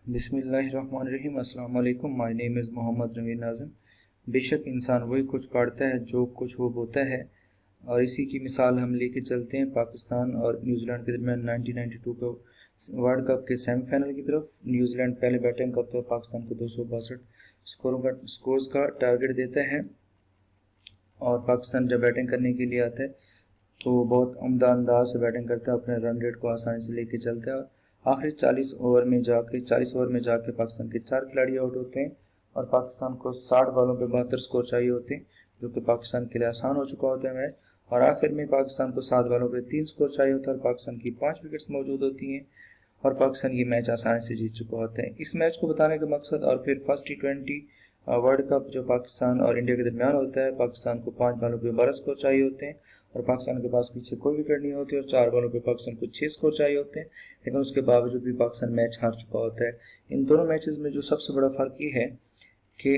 बिस्मिल्लाहिर्रहमानिर्रहीम। अस्सलाम वालेकुम। My name is Mohammad Naveer Nazim. बेशक इंसान वही कुछ काटता है जो कुछ वो बोता है, और इसी की मिसाल हम लेके चलते हैं पाकिस्तान और न्यूजीलैंड के दरमियान 1992 को वर्ल्ड कप के सेमीफाइनल की तरफ। न्यूजीलैंड पहले बैटिंग करते हुए पाकिस्तान को 262 स्कोर्स का टारगेट देता है, और पाकिस्तान जब बैटिंग करने के लिए आता है तो बहुत उम्दा अंदाज से बैटिंग करता है, अपने रन रेट को आसानी से लेके चलता है। आखिरी 40 ओवर में जाके पाकिस्तान के 4 खिलाड़ी आउट होते हैं, और पाकिस्तान को 60 बॉलों पे 72 स्कोर चाहिए होते हैं, जो कि पाकिस्तान के लिए आसान हो चुका होता है मैच। और आखिर में पाकिस्तान को 7 बॉलों पे 3 स्कोर चाहिए होता है, और पाकिस्तान की 5 विकेट्स मौजूद होती हैं, और पाकिस्तान ये मैच आसानी से जीत चुका होता है। इस मैच को बताने का मकसद, और फिर फर्स्ट T20 वर्ल्ड कप जो पाकिस्तान और इंडिया के दरमियान होता है, पाकिस्तान को 5 बॉलों पे 12 स्कोर चाहिए होते हैं, और पाकिस्तान के पास पीछे कोई विकेट नहीं होती, और 4 बॉलों पे पाकिस्तान को 6 स्कोर चाहिए होते हैं, लेकिन उसके बावजूद भी पाकिस्तान मैच हार चुका होता है। इन दोनों मैचेस में जो सबसे बड़ा फ़र्क ये है कि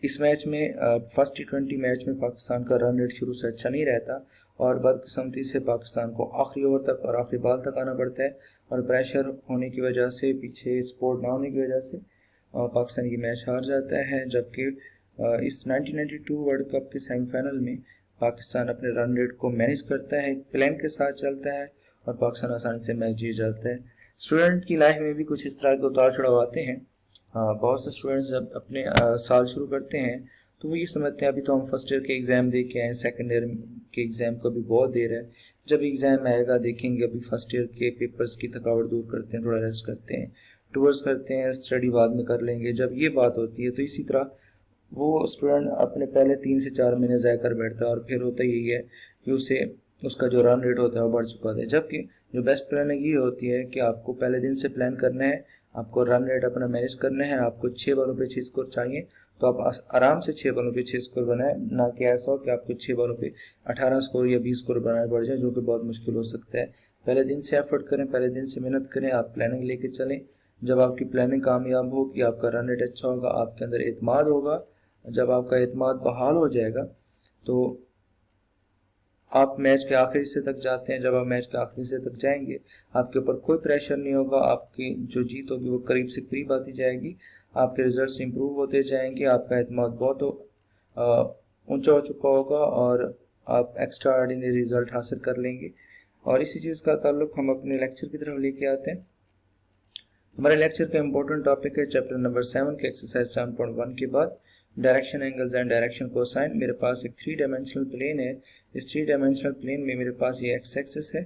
इस मैच में फर्स्ट T20 मैच में पाकिस्तान का रन रेट शुरू से अच्छा नहीं रहता, और बदकिस्मती से पाकिस्तान को आखिरी ओवर तक और आखिरी बॉल तक आना पड़ता है, और प्रेशर होने की वजह से, पीछे सपोर्ट ना होने की वजह से पाकिस्तान की मैच हार जाता है। जबकि इस 1992 वर्ल्ड कप के सेमीफाइनल में पाकिस्तान अपने रन रेट को मैनेज करता है, एक प्लान के साथ चलता है, और पाकिस्तान आसानी से मैच जीत जाता है। स्टूडेंट की लाइफ में भी कुछ इस तरह के उतार चढ़ाव आते हैं। बहुत से स्टूडेंट्स जब अपने साल शुरू करते हैं तो वो ये समझते हैं अभी तो हम फर्स्ट ईयर के एग्ज़ाम दे के आए, सेकेंड ईयर के एग्ज़ाम को भी बहुत देर है, जब एग्ज़ाम आएगा देखेंगे, अभी फर्स्ट ईयर के पेपर्स की थकावट दूर करते हैं, थोड़ा रेस्ट करते हैं, टूर्स करते हैं, स्टडी बाद में कर लेंगे। जब ये बात होती है तो इसी तरह वो स्टूडेंट अपने पहले 3 से 4 महीने ज़ाया कर बैठता है, और फिर होता यही है कि उसका जो रन रेट होता है वो बढ़ चुका होता है। जबकि जो बेस्ट प्लानिंग ये होती है कि आपको पहले दिन से प्लान करना है, आपको रन रेट अपना मैनेज करना है, आपको 6 बॉलों पे 6 स्कोर चाहिए, तो आप आराम से 6 बॉलों पे 6 स्कोर बनाएं, ना कि ऐसा हो कि आपको 6 बॉलों पे 18 स्कोर या 20 स्कोर बनाने पड़ जाए, जो कि बहुत मुश्किल हो सकता है। पहले दिन से एफर्ट करें, पहले दिन से मेहनत करें, आप प्लानिंग लेके चलें। जब आपकी प्लानिंग कामयाब होगी, आपका रन रेट अच्छा होगा, आपके अंदर एतमाद होगा, जब आपका एतमाद बहाल हो जाएगा तो आप मैच के आखिरी हिस्से तक जाते हैं। जब आप मैच के आखिरी हिस्से तक जाएंगे, आपके ऊपर कोई प्रेशर नहीं होगा, आपकी जो जीत होगी वो करीब से करीब आती जाएगी, आपके रिजल्ट्स इंप्रूव होते जाएंगे, आपका एतमाद बहुत ऊंचा हो चुका होगा, और आप एक्स्ट्रा ऑर्डिनरी रिजल्ट हासिल कर लेंगे। और इसी चीज़ का ताल्लुक हम अपने लेक्चर की तरफ लेके आते हैं। हमारे लेक्चर का इंपॉर्टेंट टॉपिक है चैप्टर नंबर 7 के एक्सरसाइज 7.1 के बाद direction angles and direction cosine. मेरे पास एक 3 डायमेंशनल प्लेन है। इस 3 डायमेंशनल प्लेन में मेरे पास ये एक्स एक्सिस है,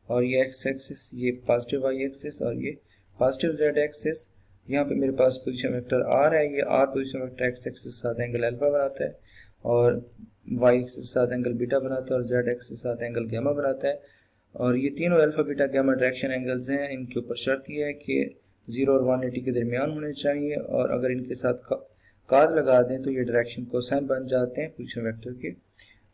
और ये एक्स एक्सिस, ये पॉजिटिव वाई एक्सिस, और ये पॉजिटिव जेड एक्सिस। यहाँ पे मेरे पास पोजीशन वेक्टर आर है। ये r position vector x axis के साथ एंगल अल्फा बनाता है, और वाई एक्सिस के साथ एंगल बीटा बनाता है, और जेड एक्सिस के साथ एंगल गामा बनाता है। और ये तीनों alpha beta gamma direction angles हैं। इनके ऊपर शर्त ये है कि 0 और 180 के दरमियान होने चाहिए, और अगर इनके साथ काज लगा दें तो ये डायरेक्शन कोसाइन बन जाते हैं पोजीशन वेक्टर के।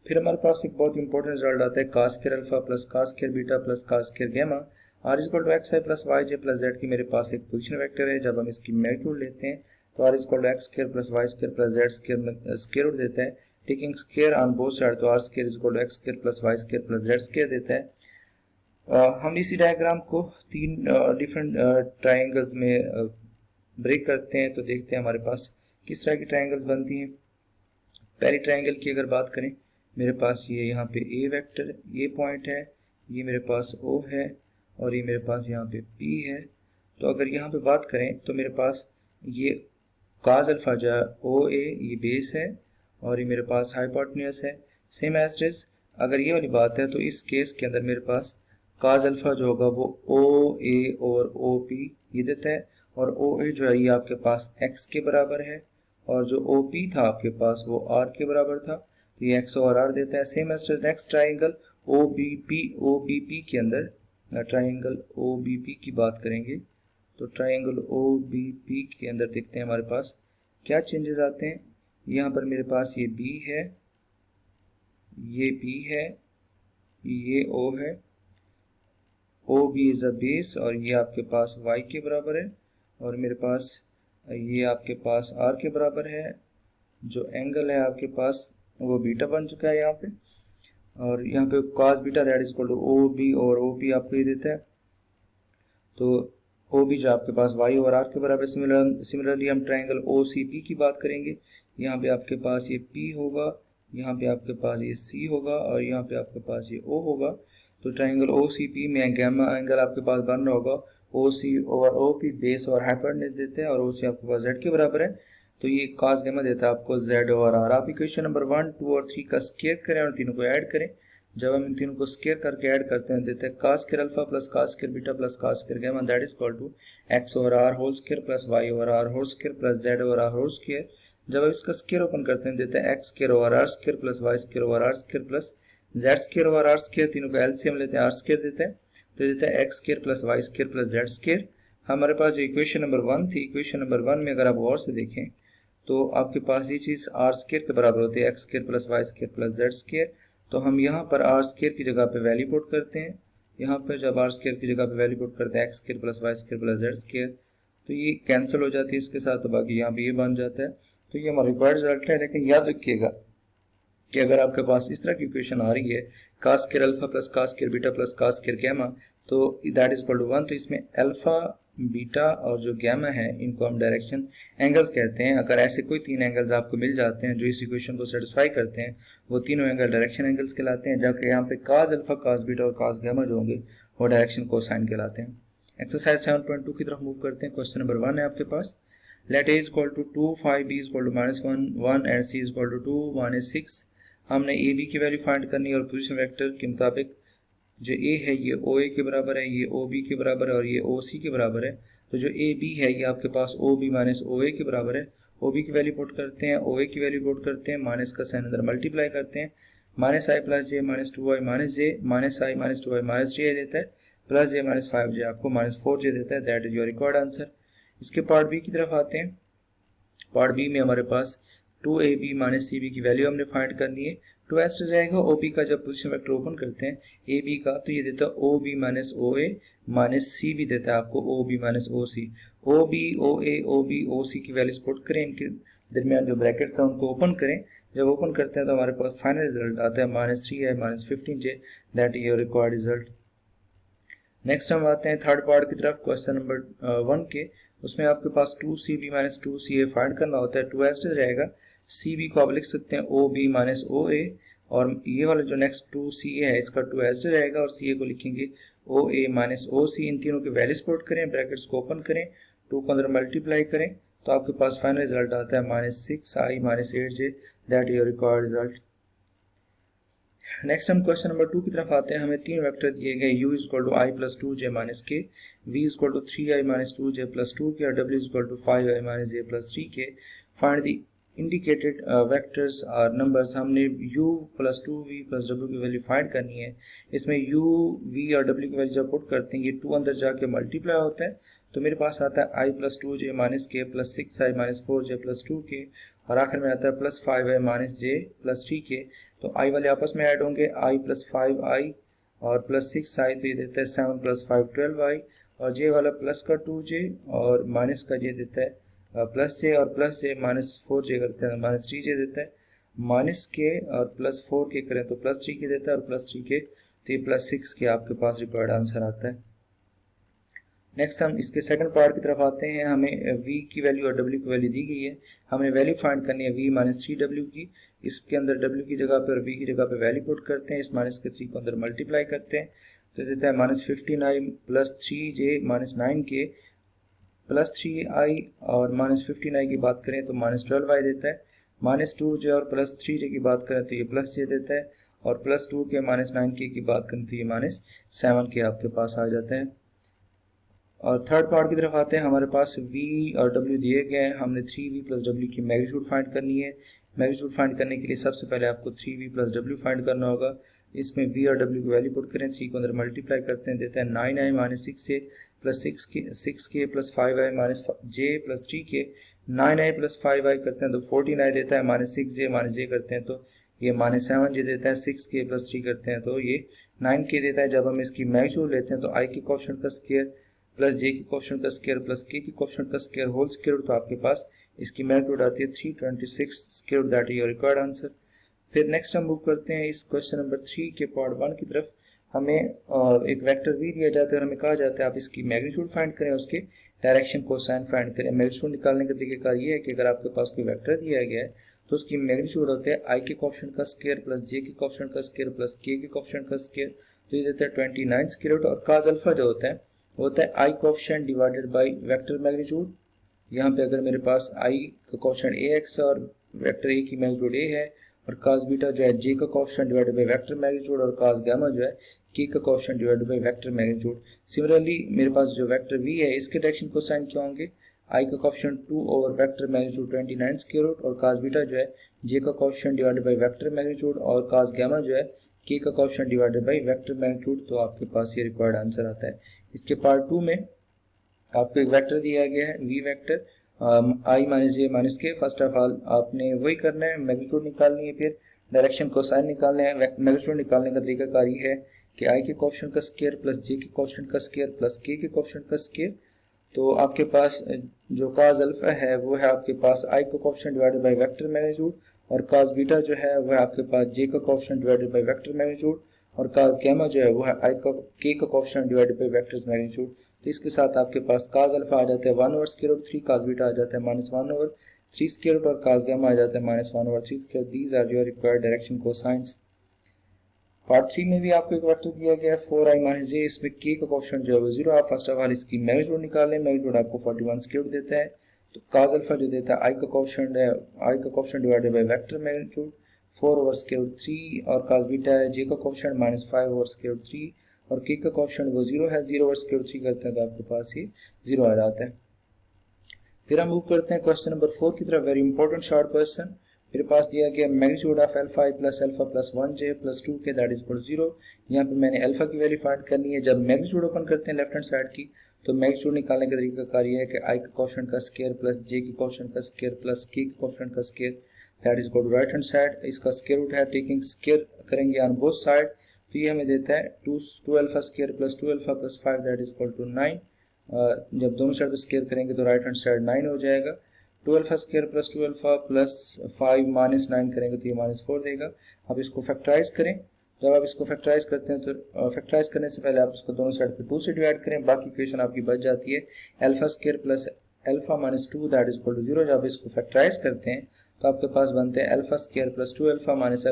फिर हमारे पास एक बहुत इंपॉर्टेंट रिजल्ट आता है cos square alpha plus cos square beta plus cos square gamma. R equal to x i plus y j plus z की मेरे पास एक पोजीशन वेक्टर है। जब हम इसकी मैग्नीट्यूड लेते हैं तो r equal to x square plus y square plus z square root देता है। Taking square on both side, तो r square equal to x square plus y square plus z square देता है। हम इसी डायग्राम को 3 डिफरेंट ट्राइंगल्स में break करते हैं, तो देखते हैं हमारे पास किस तरह की ट्राइंगल्स बनती हैं। पहली ट्राइंगल की अगर बात करें, मेरे पास ये यहाँ पे ए वेक्टर, ये पॉइंट है, ये मेरे पास ओ है, और ये मेरे पास यहाँ पे पी है। तो अगर यहाँ पे बात करें तो मेरे पास ये काज अल्फा जो ओ ए, ये बेस है, और ये मेरे पास हाइपोटेन्यूस है। सेम एज इट इज अगर ये वाली बात है तो इस केस के अंदर मेरे पास काज अल्फा जो होगा वो ओ ए और ओ पी ये देता है, और ओ ए जो है ये आपके पास एक्स के बराबर है, और जो ओ पी था आपके पास वो आर के बराबर था, तो ये एक्स और आर देता है। Same as next triangle O B P के अंदर ट्राइंगल ओ बी पी की बात करेंगे, तो ट्राइंगल ओ बी पी के अंदर देखते हैं हमारे पास क्या चेंजेस आते हैं। यहाँ पर मेरे पास ये बी है, ये पी है, ये ओ है, O B is a base, और ये आपके पास y के बराबर है, और मेरे पास ये आपके पास r के बराबर है। जो एंगल है आपके पास वो बीटा बन चुका है यहाँ पे, और यहाँ पे cos beta that is equal to O B, और ओ पी आपको ये देता है। तो ओ बी जो आपके पास वाई और आर के बराबर। सिमिलरली हम ट्राइंगल ओ सी पी की बात करेंगे। यहाँ पे आपके पास ये पी होगा, यहाँ पे आपके पास ये सी होगा और यहाँ पे आपके पास ये ओ होगा। तो ट्राइंगल ओ सी पी में गैमा एंगल आपके पास बन रहा होगा ओ सी ओवर ओ पी, बेस और हाइपोटेन्यूज देते हैं और ओ सी आपके पास जेड के बराबर है, तो ये cos गैमा देता है आपको जेड ओवर आर। आप इक्वेशन नंबर 1, 2 और 3 का स्क्वायर करें और तीनों को ऐड करें। जब हम इन तीनों को स्क्वायर करके ऐड करते हैं देते हैं cos square alpha plus cos square beta plus cos square gamma that is equal to x over r whole square plus y over r whole square plus z over r whole square. जब आप इसका square open करते हैं देते हैं x square over r square plus y square over r square plus z square over r square. तीनों का LCM लेते हैं आर स्क्वायर देते हैं तो देते हैं x square plus y square plus z square. हमारे पास जो इक्वेशन नंबर 1 थी, इक्वेशन नंबर 1 में अगर आप गौर से देखें तो आपके पास ये चीज़ आर स्क्वायर के बराबर होती है, x square plus y square plus z square. तो हम यहाँ पर आर स्क्वायर की जगह पे वैल्यू पुट करते हैं। यहाँ पर जब आर स्क्वायर की जगह पे वैल्यू पुट करते हैं x square plus y square plus z square, तो ये कैंसिल हो जाती है इसके साथ, तो बाकी यहाँ पे ये बन जाता है। तो ये हमारा रिक्वायर्ड रिजल्ट है। लेकिन याद रखिएगा कि अगर आपके पास इस तरह की इक्वेशन आ रही है cos square alpha plus cos square beta plus cos square gamma, तो दैट इज इक्वल टू 1, तो इसमें अल्फा बीटा और जो गैमा है इनको हम डायरेक्शन एंगल्स कहते हैं। अगर ऐसे कोई तीन एंगल्स आपको मिल जाते हैं जो इस इक्वेशन को सेटिस्फाई करते हैं, वो तीनों एंगल डायरेक्शन एंगल्स कहलाते हैं, जबकि यहाँ पे cos अल्फा cos बीटा और cos गैमा जो होंगे वो डायरेक्शन कोसाइन कहलाते हैं। एक्सरसाइज 7.2 की तरफ मूव करते हैं। क्वेश्चन नंबर 1 है आपके पास, let a is equal to 2, 5, b is equal to -1, 1 and c is equal to 2, 1 is 6। हमने ए बी की वैल्यू फाइंड करनी है और पोजीशन वेक्टर के मुताबिक जो ए है ये ओ ए के बराबर है, ये ओ बी के बराबर है और ये ओ सी के बराबर है। तो जो ए बी है ये आपके पास ओ बी माइनस ओ ए के बराबर है। ओ बी की वैल्यू पुट करते हैं, ओ ए की वैल्यू पुट करते हैं, माइनस का साइन अंदर मल्टीप्लाई करते हैं, माइनस आई प्लस जे माइनस 2i माइनस जे, माइनस आई माइनस 2i माइनस जे देता है, प्लस जे माइनस 5j आपको माइनस 4j देता है। That is your required answer. इसके पार्ट बी की तरफ आते हैं। पार्ट बी में हमारे पास 2ab माइनस सी बी की वैल्यू हमने फाइंड करनी है। टू एस जाएगा ओ बी का, जब पोजीशन वेक्टर ओपन करते हैं ए बी का तो ये देता है ओ बी माइनस ओ ए माइनस सी भी देता है आपको ओ बी माइनस ओ सी। ओ बी ओ ए ओ बी ओ सी की वैल्यूज पुट करें, इनके दरमियान जो ब्रैकेट्स हैं उनको ओपन करें। जब ओपन करते हैं तो हमारे पास फाइनल रिजल्ट आता है -3i minus 15j। That is your required result. Next हम आते हैं थर्ड पार्ट की तरफ, क्वेश्चन नंबर 1 के। उसमें आपके पास 2cb माइनस 2ca फाइंड करना होता है। 2s रहेगा, cb को आप लिख सकते हैं ओ बी माइनस ओ ए, और ये वाला जो नेक्स्ट 2ca है इसका 2s रहेगा और ca को लिखेंगे ओ ए माइनस ओ सी। इन तीनों के वैल्यूज पुट करें, ब्रैकेट्स को ओपन करें, 2 को अंदर मल्टीप्लाई करें तो आपके पास फाइनल रिजल्ट आता है -6i minus 8j। That is your required result. Next हम क्वेश्चन नंबर 2 की तरफ आते हैं। हमें तीन वेक्टर दिए गए u is equal to i plus 2j minus k, v is equal to 3i minus 2j plus 2 k और w is equal to 5i minus j plus 3 k. Find the indicated vectors और numbers. हमने u plus 2v plus w की value find करनी है। इसमें u v और w की value जब पुट करते हैं ये 2 अंदर जाके मल्टीप्लाई होता है, तो मेरे पास आता है i प्लस 2j माइनस के plus 6i minus 4j plus 2 k, और आखिर में आता है plus 5i minus j plus 3 के। तो i वाले आपस में ऐड होंगे, i प्लस 5i और प्लस 6i, तो ये देता है 7 प्लस 5 12i, और j वाला प्लस का 2j और माइनस का j देता है प्लस j, और प्लस j माइनस 4j करते हैं माइनस 3j देता है। माइनस के और प्लस 4 के करें तो प्लस 3 के देता है, और प्लस 3 के तो ये प्लस 6 के आपके पास रिक्वायर्ड आंसर आता है। नेक्स्ट हम इसके सेकंड पार्ट की तरफ आते हैं। हमें v की वैल्यू और w की वैल्यू दी गई है, हमें वैल्यू फाइंड करनी है v माइनस 3w की। इसके अंदर w की जगह पे और v की जगह पे वैल्यू पुट करते हैं, इस माइनस के 3 को अंदर मल्टीप्लाई करते हैं तो देता है -15i plus 3j minus 9k plus 3i, और -15i की बात करें तो -12i देता है, -2j और प्लस 3j की बात करें तो ये प्लस j देता है, और प्लस 2 के -9k की बात करें तो ये -7k आपके पास आ जाता है। और थर्ड पार्ट की तरफ आते हैं। हमारे पास v और w दिए गए हैं, हमने 3v प्लस w की मैग्नीट्यूड फाइंड करनी है। मैग्नीट्यूड फाइंड करने के लिए सबसे पहले आपको 3v प्लस w फाइंड करना होगा। इसमें v और w की वैल्यू पुट करें, 3 को अंदर मल्टीप्लाई करते हैं, देता है 9i minus 6j plus 6k plus 5i minus j plus 3k। 9i plus 5i करते हैं तो 14i देता है, माइनस 6j माइनस j करते हैं तो ये -7j देता है, 6k प्लस 3 करते हैं तो ये 9k देता है। जब हम इसकी मैग्नीट्यूड लेते हैं तो i के कोएफिशिएंट का स्क्वायर प्लस j के कोएफिशिएंट का स्क्वायर प्लस k के कोएफिशिएंट का स्क्वायर होल स्क्वायर, तो आपके पास इसकी मैग्नीट्यूड आती है 326 square. That is your required answer. फिर नेक्स्ट हम मूव करते हैं इस क्वेश्चन नंबर 3 के पार्ट 1 की तरफ। हमें एक वेक्टर v दिया जाता है और हमें कहा जाता है आप इसकी मैग्नीट्यूड फाइंड करें, उसके डायरेक्शन कोसाइन फाइंड करें। मैग्नीट्यूड निकालने का तरीका ये है कि अगर आपके पास कोई वेक्टर दिया गया है तो उसकी मैग्नीट्यूड होता है i के कोएफिशिएंट का स्क्वायर प्लस j के कोएफिशिएंट का स्क्वायर प्लस k के कोएफिशिएंट का स्क्वायर, तो ये देता है 29 स्क्वायर रूट। और cos अल्फा जो होता है वो होता है i coefficient divided by vector magnitude. यहाँ पे अगर मेरे पास i का कोएफिशिएंट ax है और वेक्टर a की मैग्नीट्यूड a है, और cos बीटा जो है j का coefficient divided by vector magnitude, और cos गामा जो है k का coefficient divided by vector magnitude. Similarly मेरे पास जो वेक्टर v है इसके डायरेक्शन कोसाइन क्या होंगे, i का coefficient 2 over vector magnitude 29 square root, और cos बीटा जो है j का coefficient divided by vector magnitude, और cos गामा जो है k का coefficient divided by vector magnitude. तो आपके पास ये रिक्वायर्ड आंसर आता है। इसके पार्ट 2 में आपको एक वेक्टर दिया गया है v vector i minus J minus के। फर्स्ट ऑफ ऑल आपने वही करना है, मैग्नीट्यूड निकालनी है, फिर डायरेक्शन कोसाइन निकालना है। मैग्नीट्यूड निकालने का तरीका कार ये है कि i के कोएफिशिएंट का स्क्वायर प्लस j के कोएफिशिएंट का स्क्वायर प्लस k के कोएफिशिएंट का स्क्वायर। तो आपके पास जो cos अल्फा है वो है आपके पास i का coefficient divided by vector magnitude, और cos बीटा जो है वो है आपके पास j का coefficient divided by vector magnitude, और cos गामा जो है वो है k का coefficient divided by vector magnitude. तो इसके साथ आपके पास cos अल्फा आ जाता है 1 over square root 3, cos beta आ जाता है -1 ओवर 3 स्क्वायर रूट, और cos गामा आ जाता है -1 over 3 square. These are your required direction cosines. Part 3 में भी आपको एक वेक्टर दिया गया है 4i माइनस जे, इसमें k का कोएफिशिएंट जो है वो 0। आप फर्स्ट ऑफ ऑल इसकी मैग्नीट्यूड निकालें। मैग्नीट्यूड आपको 41 स्क्वायर रूट देता है। तो cos अल्फा जो देता है i का कोएफिशिएंट है, i का coefficient divided by vector magnitude 4 over square root 3, और cos बीटा है j का कोएफिशिएंट -5 ओवर स्क्वायर रूट 3, और k का कोएफिशिएंट वो 0 है, 0 ओवर स्क्वायर रूट 3 करते हैं तो आपके पास ये 0 आ जाता है। फिर हम मूव करते हैं क्वेश्चन नंबर 4 की तरफ। Very important short question. मेरे पास दिया गया magnitude of alpha i plus alpha plus 1j plus 2k that is equal 0। यहाँ पे मैंने अल्फा की वैल्यू फाइंड करनी है। जब मैग्नीट्यूड ओपन करते हैं लेफ्ट हैंड साइड की, तो मैग्नीट्यूड निकालने का तरीका कार्य है कि i का कोएफिशिएंट का स्क्वायर प्लस j के कोएफिशिएंट का स्क्वायर प्लस k के कोएफिशिएंट का square that is equal to right hand side. इसका स्क्वायर रूट है, टेकिंग स्क्वायर करेंगे ऑन बोथ साइड, तो ये हमें देता है 2 alpha square plus 2 alpha plus 5 that is equal to 9। जब दोनों साइड पे स्क्वायर करेंगे तो राइट हैंड साइड 9 हो जाएगा। 2 alpha square plus 2 alpha plus 5 minus 9 करेंगे तो ये -4 देगा। अब इसको फैक्टराइज करें। जब आप इसको फैक्टराइज करते हैं तो फैक्टराइज करने से पहले आप इसको दोनों साइड पे 2 से डिवाइड करें, बाकी इक्वेशन आपकी बच जाती है alpha square plus alpha minus 2 that is equal to 0। जब इसको फैक्टराइज करते हैं तो आपके पास बनते हैं alpha square plus 2 alpha minus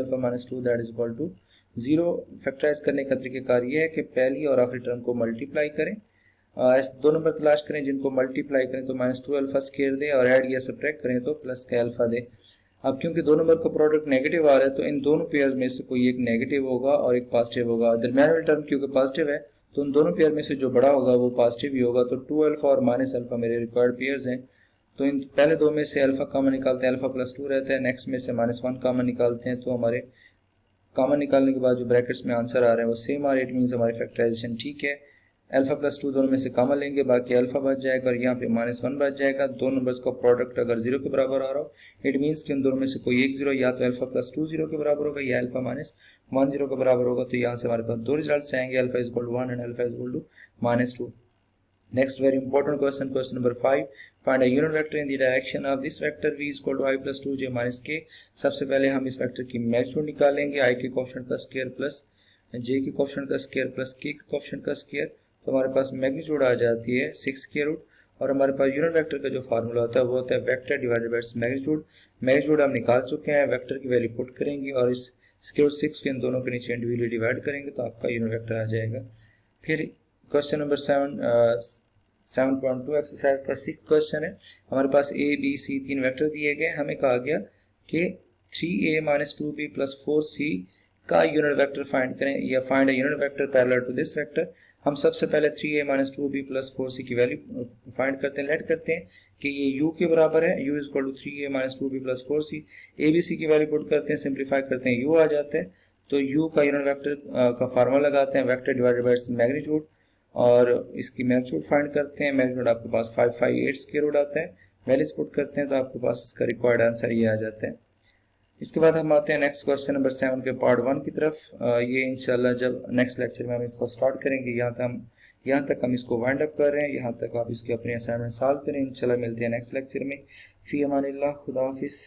2 that is equal to 0। Factorize करने का तरीका ये है कि पहली और आखिरी टर्म को मल्टीप्लाई करें, ऐसे 2 नंबर तलाश करें जिनको मल्टीप्लाई करें तो -2 अल्फा स्क्वायर दे, और ऐड या सब्ट्रैक्ट करें तो प्लस का अल्फा दे। अब क्योंकि 2 नंबर का प्रोडक्ट नेगेटिव आ रहा है तो इन दोनों पेयर में से कोई एक नेगेटिव होगा और एक पॉजिटिव होगा। दरमियान वाली टर्म क्योंकि पॉजिटिव है तो उन दोनों पेयर में से जो बड़ा होगा वो पॉजिटिव ही होगा। तो 2 अल्फा और -अल्फा मेरे रिक्वायर्ड पेयर्स हैं। तो इन पहले दो में से अल्फा कॉमन निकालते हैं, अल्फा प्लस 2 रहता है। नेक्स्ट में से -1 कॉमन निकालते हैं, तो हमारे कॉमन निकालने के बाद जो ब्रैकेट्स में आंसर आ रहा है वो सेम आ रहा है। इट मीन्स हमारी फैक्टराइजेशन ठीक है। अल्फा प्लस 2 दोनों में से कॉमन लेंगे, बाकी अल्फा बच जाएगा और यहाँ पे -1 बच जाएगा। 2 नंबर्स का प्रोडक्ट अगर 0 के बराबर आ रहा हो, इट मीन्स कि उन दोनों में से कोई एक 0, या तो अल्फा प्लस 2 0 के बराबर होगा या अल्फा -1 0 के बराबर होगा। तो यहाँ से हमारे पास 2 रिजल्ट्स आएंगे, alpha is equal to 1 and alpha is equal to -2। Next very important question, question number 5। Find a unit vector in the direction of this vector v equal to i plus 2j minus k। सबसे पहले हम इस vector की magnitude निकालेंगे, i के coefficient का square plus j के coefficient का स्क्वायर प्लस k के कोएफिशिएंट का स्क्वायर। तो हमारे पास मैग्नीट्यूड आ जाती है 6 स्क्वायर रूट, और हमारे पास यूनिट वेक्टर का जो फार्मूला होता है वो होता है vector divided by magnitude. Magnitude हम निकाल चुके हैं, वेक्टर की वैल्यू पुट करेंगे और इस स्क्वायर रूट 6 के इन दोनों के नीचे इंडिविजुअली डिवाइड करेंगे तो आपका यूनिट वेक्टर आ जाएगा। फिर क्वेश्चन नंबर 7.2 एक्सरसाइज का 6th क्वेश्चन है। हमारे पास a b c 3 वेक्टर दिए गए। हमें कहा गया कि 3a minus 2b plus 4c का यूनिट वेक्टर फाइंड करें, या find a unit vector parallel to this vector. हम सबसे पहले 3a minus 2b plus 4c की वैल्यू फाइंड करते हैं। लेट करते हैं कि ये u के बराबर है, u is equal to 3a minus 2b plus 4c। abc की वैल्यू पुट करते हैं, सिंप्लीफाई करते हैं, u आ जाता है। तो u का यूनिट वेक्टर का फार्मूला लगाते हैं, वेक्टर डिवाइडेड बाय मैग्नीट्यूड, और इसकी मैग्नीट्यूड फाइंड करते हैं। मैग्नीट्यूड आपके पास 558 स्क्वायर रूट आता है। वैल्यूज पुट करते हैं तो आपके पास इसका रिक्वायर्ड आंसर ये आ जाता है। इसके बाद हम आते हैं नेक्स्ट क्वेश्चन नंबर 7 के पार्ट 1 की तरफ। ये इंशाल्लाह जब नेक्स्ट लेक्चर में हम इसको स्टार्ट करेंगे। यहाँ तक हम इसको वाइंड अप कर रहे हैं। यहाँ तक आप इसके अपने असाइनमेंट सॉल्व करें। इंशाल्लाह मिलते हैं नेक्स्ट लेक्चर में। फी अमानिल्लाह, खुदा हाफिज़।